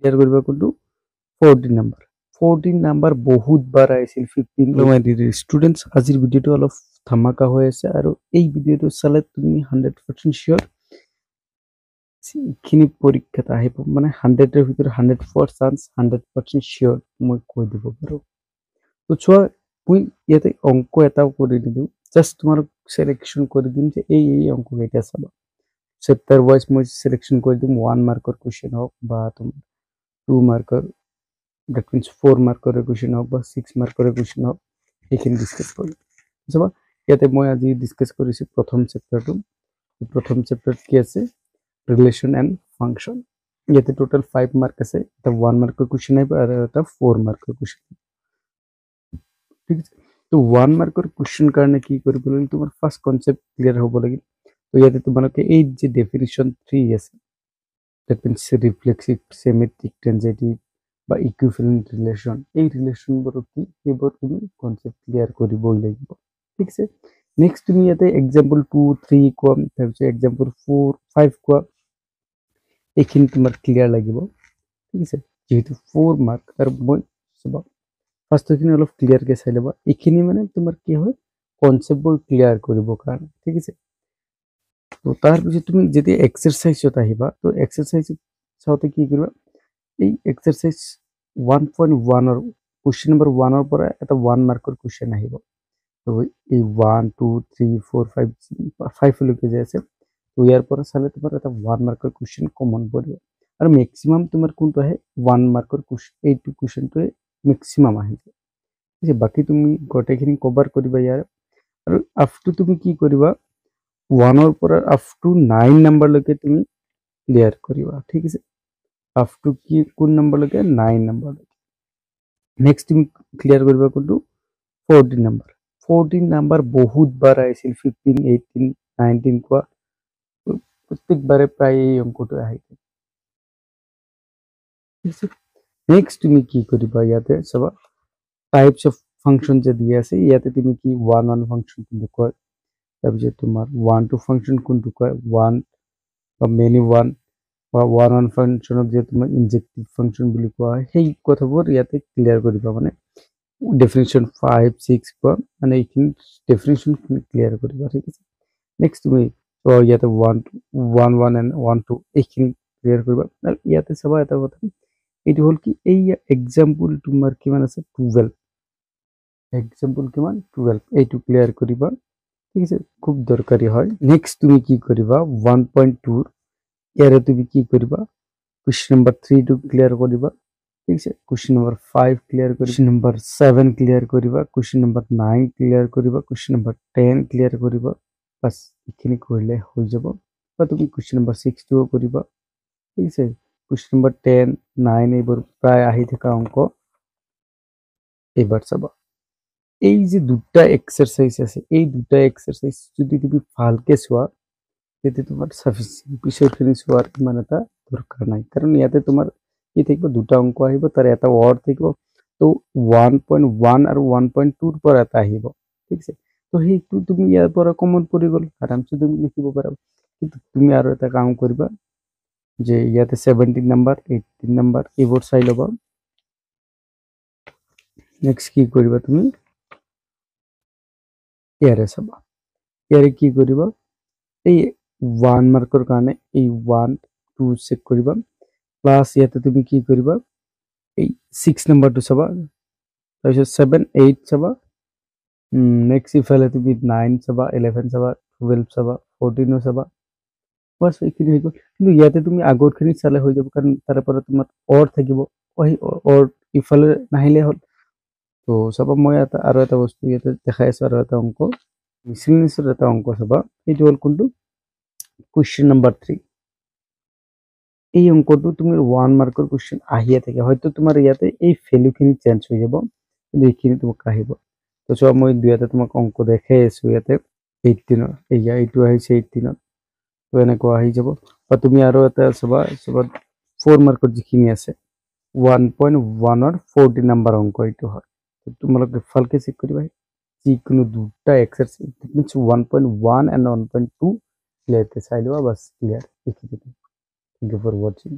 Clear কৰিব কোনটো 14 number 14 number বহুত বাৰ আহিছিল 15 মাই দিদি ষ্টুডেন্টস আজিৰ ভিডিওটো অলপ ধামাকা হৈ আছে আৰু এই ভিডিওটো চালে তুমি 100% শিওৰ খিনি পৰীক্ষাত আহিব মানে 100 এৰ ভিতৰে 100% চান্স 100% শিওৰ মই কৈ দিব পাৰো তো চোৱা মই ইয়াতে অংক এটাও কৰি দিওঁ জাস্ট তোমাক সিলেকশন কৰি দিম যে এই অংক কেইটা চাবা চেপ্টাৰ ওয়াইজ মই সিলেকশন কৰি দিম 1 মাৰ্কৰ কোৱেশ্চন হওক বা তোমাৰ 2 মাৰ্কৰ that means 4 মাৰ্কৰ কোৱেশ্চন হওক বা 6 মাৰ্কৰ কোৱেশ্চন হওক এইখিনি ডিসকাস কৰিম চাবা ইয়াতে মই আজি ডিসকাস কৰিছো প্ৰথম চেপ্টাৰটো প্ৰথম চেপ্টাৰত কি আছে relation and function ইয়াতে টোটাল 5 মার্ক আছে এটা 1 মার্কের কোশ্চেন আইবে আর এটা 4 মার্কের কোশ্চেন ঠিক আছে তো 1 মার্কের কোশ্চেন কারণে কি করব বলেন তোমার ফার্স্ট কনসেপ্ট ক্লিয়ার হবো লাগে তো ইয়াতে তোমাকে এই যে ডেফিনিশন 3 আছে that means reflexive symmetric transitive বা ইকুইভ্যালেন্ট রিলেশন এই রিলেশন গুলো কি এবার তুমি কনসেপ্ট ক্লিয়ার করিবই লাগিব ঠিক আছে নেক্সট তুমি ইয়াতে एग्जांपल 2 3 কোয়া তারপর एग्जांपल 4 5 কোয়া এইখিনি তোমাৰ ক্লিয়াৰ লাগিব ঠিক আছে যেহেতু 4 মাৰ্ক আৰ মই সবা ফাৰ্স্ট এখানে অলপ ক্লিয়াৰ কে চাই লবা এইখিনি মানে তোমাৰ কি হয় কনসেপ্ট বোৰ ক্লিয়াৰ কৰিব কাৰণে ঠিক আছে তো তাৰ পিছত তুমি যদি এক্সাৰসাইজত আহিবা তো এক্সাৰসাইজ চাওতে কি কৰিবা এই এক্সাৰসাইজ 1.1 এৰ কোশ্চেন নাম্বাৰ 1 এৰ পৰা এটা 1 মাৰ্কৰ কোশ্চেন আহিব তো এই 1 2 3 4 5 5 লৈকে যে আছে তো ইয়াৰ পৰা চালে তোমাৰ এটা 1 মাৰ্কৰ কোশ্চেন কমন পৰিব আৰু ম্যাক্সিমাম তোমাৰ কোনটো আহে 1 মাৰ্কৰ কোশ্চেন এইটো কোশ্চেনটো ম্যাক্সিমাম আহে ঠিক আছে বাকি তুমি গোটেইখিনি কভাৰ কৰিবা ইয়াৰ আৰু আফটো তুমি কি কৰিবা 1 ৰ পৰা আপ টু 9 নাম্বাৰ লৈকে তুমি ক্লিয়াৰ কৰিবা ঠিক আছে আপ টু কি কোন নাম্বাৰ লৈকে 9 নাম্বাৰ নেক্সট তুমি ক্লিয়াৰ কৰিবা কোনটো 14 নাম্বাৰ 14 নাম্বাৰ বহুত বাৰ আহিছিল 15 18 19 কোৱা প্ৰত্যেকবাৰে প্ৰায় এই অঙ্কটো আহে নেক্সট তুমি কি কৰিবা ইয়াতে চাবা টাইপস অফ ফাংশন যে দিয়া আছে ইয়াতে তুমি কি 1 1 ফাংশন কোনটো কয় তাৰপিছত তোমাৰ 1 2 ফাংশন কোনটো কয় 1 বা মেনি 1 বা 1 1 ফাংশনক যে তোমাৰ ইনজেক্টিভ ফাংশন বুলি কোৱা হয় সেই কথাবোৰ ইয়াতে ক্লিয়াৰ কৰিবা মানে ডেফিনিশন 5 6 কোৱা মানে এইখিনি ডেফিনিশন ক্লিয়াৰ কৰিবা ঠিক আছে নেক্সট তুমি তো ইয়াতে 1 1 1 and 1 2 এইখিনি ক্লিয়াৰ কৰিবা আৰু ইয়াতে চাবা এটা কথা এইটো হল কি এই एग्जांपल তোমাৰ কিমান আছে 12 एग्जांपल কিমান 12 এইটো ক্লিয়াৰ কৰিবা ঠিক আছে খুব দৰকাৰী হয় নেক্সট তুমি কি কৰিবা 1.2 ইয়াৰে তুমি কি কৰিবা কোশ্চেন নাম্বাৰ 3 টু ক্লিয়াৰ কৰিবা ঠিক আছে কোশ্চেন নাম্বাৰ 5 ক্লিয়াৰ কৰিবা কোশ্চেন নাম্বাৰ 7 ক্লিয়াৰ কৰিবা কোশ্চেন নাম্বাৰ 9 ক্লিয়াৰ কৰিবা কোশ্চেন নাম্বাৰ 10 ক্লিয়াৰ কৰিবা বাস এখানে করলে হয়ে যাব বা তুমি কোশ্চেন নাম্বার 6 টু করিবা ঠিক আছে কোশ্চেন নাম্বার 10 9 এবার প্রায় আহি থাকা অঙ্ক এবার চাবা এই যে দুটা এক্সারসাইজ আছে এই দুটা এক্সারসাইজ যদি তুমি ভালকে চোৱা তেতে তোমাৰ সাফিসিয়েন্ট বিষয়খিনি চোৱাৰ ইমান এটা দৰকাৰ নাই কাৰণ ইয়াতে তোমাৰ কি থাকিব দুটা অঙ্ক আহিব তাৰ এটা ওয়াৰ্ড থাকিব তো 1.1 আৰু 1.2 ৰ পৰা এটা আহিব ঠিক আছে তো সেইটো তুমি ইয়াৰ পৰা কমন পৰি গল আৰামসে তুমি লিখিব পাৰা কিন্তু তুমি আৰু এটা কাম কৰিবা যে ইয়াতে 17 নাম্বাৰ 18 নাম্বাৰ এইবোৰ চাই লবা নেক্সট কি কৰিবা তুমি ইয়াৰে চাবা ইয়াৰে কি কৰিবা এই 1 মাৰ্কৰ কাৰণে এই 1 2 চেক কৰিবা প্লাস ইয়াতে তুমি কি কৰিবা এই 6 নাম্বাৰটো চাবা তাৰপিছত 7 8 চাবা নেক্সট ইফালে তুমি 9 চাবা 11 চাবা 12 চাবা 14 চাবা বাস এইখিনি হৈ গ'ল কিন্তু ইয়াতে তুমি আগৰখিনি চালে হৈ যাব কাৰণ তাৰে পৰা তোমাৰ অৰ থাকিব অৰ ইফালে নাহিলে হ'ল তো চাবা মই এটা আৰু এটা বস্তু ইয়াতে দেখাই আছো আৰু এটা অংক মিসলিনিয়াসৰ এটা অংক চাবা এইটো হ'ল কোনটো কোশ্চেন নাম্বাৰ 3 এই অঙ্কটো তুমি 1 মাৰ্কৰ কোশ্চেন আহিয়ে থাকে হয়তো তোমাৰ ইয়াতে এই ভ্যালুখিনি চেঞ্জ হৈ যাব কিন্তু এইখিনি তোমাক আহিব তো চোৱা মই দুয়াতে তোমাক অঙ্ক দেখাই আছো ইয়াতে 18 এইটো আহিছে 18 তো এনেকুৱা আহি যাব বা তুমি আৰু এটা চাবা 4 মাৰ্কৰ যিখিনি আছে 1.1 ৰ 40 নাম্বাৰ অঙ্ক এইটো হয় তো তোমালোকে ভালকে চেক কৰিবা যিকোনো দুটা এক্সাৰসাইজ মিন্স 1.1 and 1.2 ক্লিয়াৰতে চাই লবা বাস ক্লিয়াৰ এইখিনি Thank you for watching.